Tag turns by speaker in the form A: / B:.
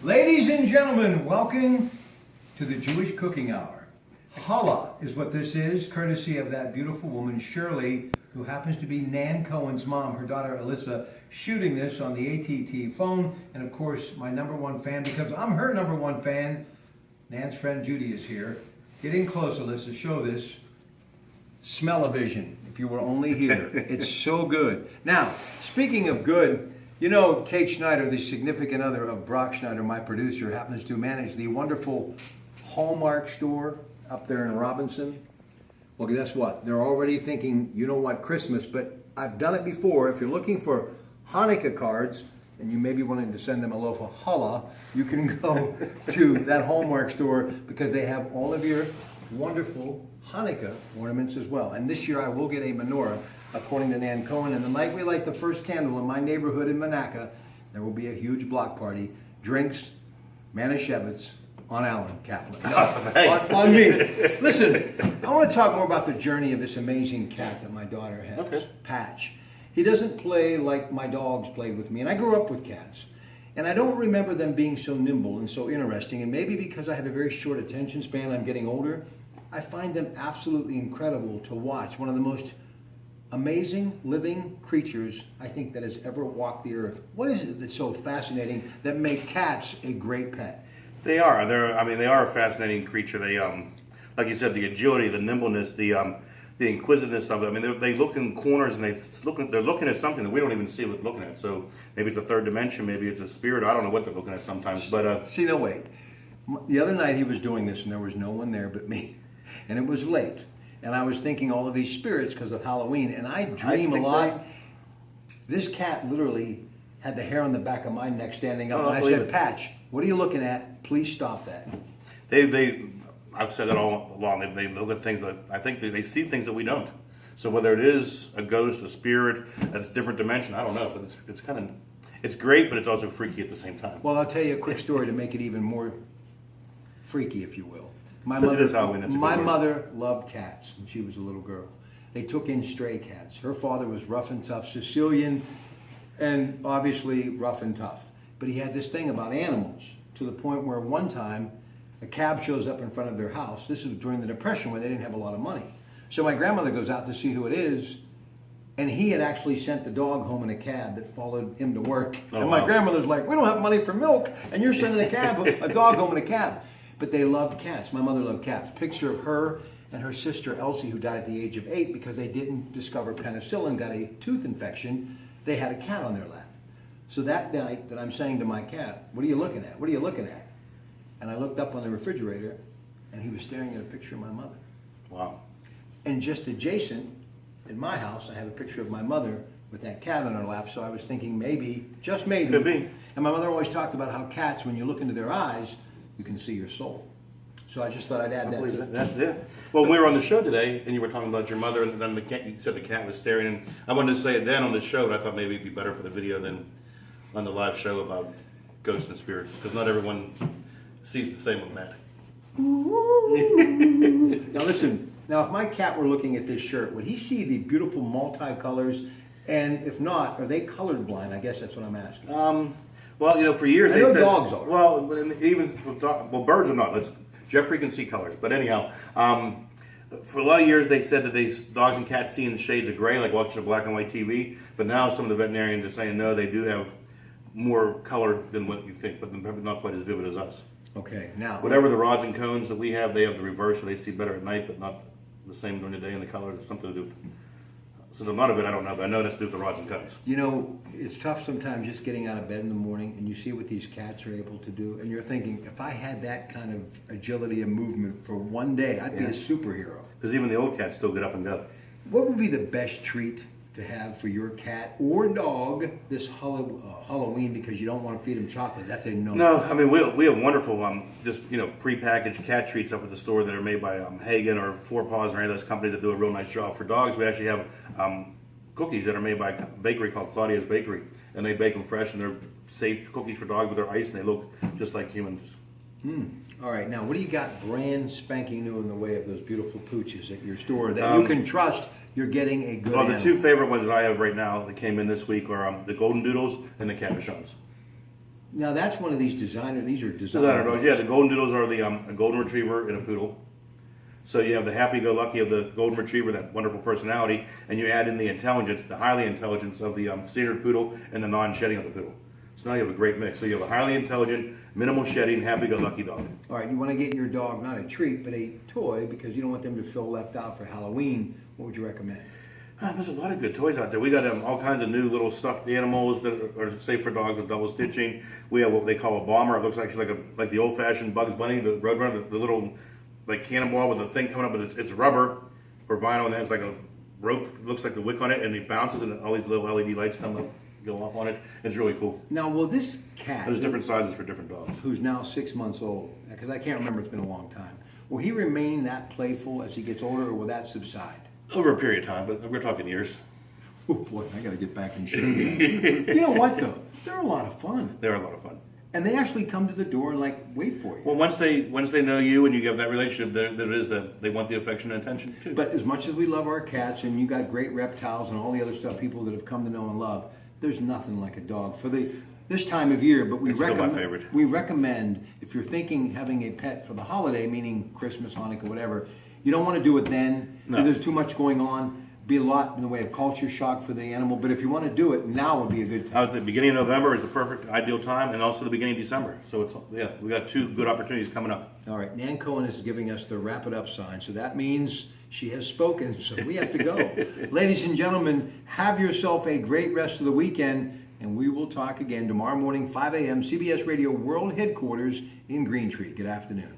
A: Ladies and gentlemen, welcome to the Jewish Cooking Hour. Challah is what this is, courtesy of that beautiful woman, Shirley, who happens to be Nan Cohen's mom, her daughter Alyssa, shooting this on the ATT phone. And of course, my number one fan, because I'm her number one fan, Nan's friend Judy is here. Get in close, Alyssa, show this. Smell-o-vision, if you were only here. It's so good. Now, speaking of good, you know, Kate Schneider, the significant other of Brock Schneider, my producer, happens to manage the wonderful Hallmark store up there in Robinson. Well, guess what? They're already thinking, you don't want Christmas, but I've done it before. If you're looking for Hanukkah cards, and you may be wanting to send them a loaf of challah, you can go to that Hallmark store because they have all of your wonderful Hanukkah ornaments as well. And this year I will get a menorah, according to Nan Cohen. And the night we light the first candle in my neighborhood in Monaca, there will be a huge block party. Drinks, Manischewitz on Alan Kaplan. No, on me. Listen, I want to talk more about the journey of this amazing cat that my daughter has, okay. Patch. He doesn't play like my dogs played with me. And I grew up with cats. And I don't remember them being so nimble and so interesting. And maybe because I have a very short attention span, I'm getting older, I find them absolutely incredible to watch. One of the most amazing living creatures I think that has ever walked the earth. What is it that's so fascinating that make cats a great pet?
B: They are. They are a fascinating creature. They, like you said, the agility, the nimbleness, the inquisitiveness of it. I mean, they look in corners and they're looking at something that we don't even see what they're looking at. So maybe it's a third dimension, maybe it's a spirit. I don't know what they're looking at sometimes. But
A: see, no, wait. The other night he was doing this and there was no one there but me. And it was late. And I was thinking all of these spirits because of Halloween. And I dream a lot. This cat literally had the hair on the back of my neck standing up. And I said, Patch, what are you looking at? Please stop that.
B: I've said that all along. They look at things that I think they see things that we don't. So whether it is a ghost, a spirit, that's a different dimension, I don't know. But it's great, but it's also freaky at the same time.
A: Well, I'll tell you a quick story to make it even more freaky, if you will. My mother loved cats when she was a little girl. They took in stray cats. Her father was rough and tough, Sicilian, and obviously rough and tough. But he had this thing about animals to the point where one time a cab shows up in front of their house. This is during the Depression where they didn't have a lot of money. So my grandmother goes out to see who it is, and he had actually sent the dog home in a cab that followed him to work. And my grandmother's like, we don't have money for milk, and you're sending a dog home in a cab. But they loved cats. My mother loved cats. Picture of her and her sister Elsie, who died at the age of 8 because they didn't discover penicillin, got a tooth infection. They had a cat on their lap. So that night that I'm saying to my cat, what are you looking at? What are you looking at? And I looked up on the refrigerator and he was staring at a picture of my mother.
B: Wow.
A: And just adjacent, in my house, I have a picture of my mother with that cat on her lap. So I was thinking maybe, just maybe.
B: Could be.
A: And my mother always talked about how cats, when you look into their eyes, you can see your soul. So I just thought I'd add that to it.
B: That's it. Well, we were on the show today, and you were talking about your mother, and then you said the cat was staring. And I wanted to say it then on the show, but I thought maybe it'd be better for the video than on the live show about ghosts and spirits, because not everyone sees the same on that.
A: Now listen, if my cat were looking at this shirt, would he see the beautiful multicolors? And if not, are they colorblind? I guess that's what I'm asking.
B: Well, for years they said
A: dogs are.
B: Well, birds are not. Jeffrey can see colors, but anyhow, for a lot of years they said that dogs and cats see in shades of gray, like watching a black and white TV. But now some of the veterinarians are saying no, they do have more color than what you think, but not quite as vivid as us.
A: Okay, now
B: whatever the rods and cones that we have, they have the reverse, so they see better at night, but not the same during the day. And the color has something to do with. Since I'm not of it, I don't know, but I know that's to do with the rods and cones.
A: You know, it's tough sometimes just getting out of bed in the morning and you see what these cats are able to do, and you're thinking, if I had that kind of agility and movement for one day, I'd be a superhero.
B: Because even the old cats still get up and go.
A: What would be the best treat to have for your cat or dog this Halloween, because you don't want to feed them chocolate? That's a no.
B: No, I mean, we have wonderful prepackaged cat treats up at the store that are made by Hagen or Four Paws or any of those companies that do a real nice job. For dogs, we actually have cookies that are made by a bakery called Claudia's Bakery, and they bake them fresh, and they're safe cookies for dogs, but they're iced and they look just like humans.
A: All right, now what do you got brand spanking new in the way of those beautiful pooches at your store that you can trust you're getting a good animal?
B: The two favorite ones that I have right now that came in this week are the Golden Doodles and the Cabochons.
A: Now that's one of these designer. These are
B: Designer dogs, yeah. The golden doodles are a golden retriever and a poodle. So you have the happy-go-lucky of the golden retriever, that wonderful personality, and you add in the intelligence, the highly intelligence of the standard poodle, and the non-shedding of the poodle. So now you have a great mix. So you have a highly intelligent, minimal shedding, happy-go-lucky dog.
A: All right, you want to get your dog not a treat but a toy because you don't want them to feel left out for Halloween. What would you recommend?
B: There's a lot of good toys out there. We got all kinds of new little stuffed animals that are safe for dogs with double stitching. We have what they call a bomber. It looks actually like the old-fashioned Bugs Bunny, the Roadrunner, the little like cannonball with a thing coming up, but it's rubber or vinyl, and it has like a rope. It looks like the wick on it, and it bounces, and all these little LED lights go off on it. It's really cool.
A: Now, will this cat,
B: There's different sizes for different dogs.
A: who's now 6 months old, because I can't remember, it's been a long time, will he remain that playful as he gets older, or will that subside?
B: Over a period of time, but we're talking years.
A: Oh boy, I got to get back in shape. You know what though? They're a lot of fun,
B: They're a lot of fun.
A: and they actually come to the door and like wait for you.
B: Well, once they know you and you have that relationship, there is that they want the affection and attention too.
A: But as much as we love our cats, and you got great reptiles and all the other stuff, people that have come to know and love, there's nothing like a dog for this time of year. But
B: It's still my favorite.
A: We recommend if you're thinking having a pet for the holiday, meaning Christmas, Hanukkah, whatever, you don't want to do it then because
B: No.
A: there's too much going on. Be a lot in the way of culture shock for the animal. But if you want to do it, now would be a good time.
B: I would say beginning of November is the perfect ideal time, and also the beginning of December. So we got two good opportunities coming up.
A: All right, Nan Cohen is giving us the wrap it up sign, so that means she has spoken, so we have to go. Ladies and gentlemen, have yourself a great rest of the weekend, and we will talk again tomorrow morning, 5 a.m., CBS Radio World Headquarters in Green Tree. Good afternoon.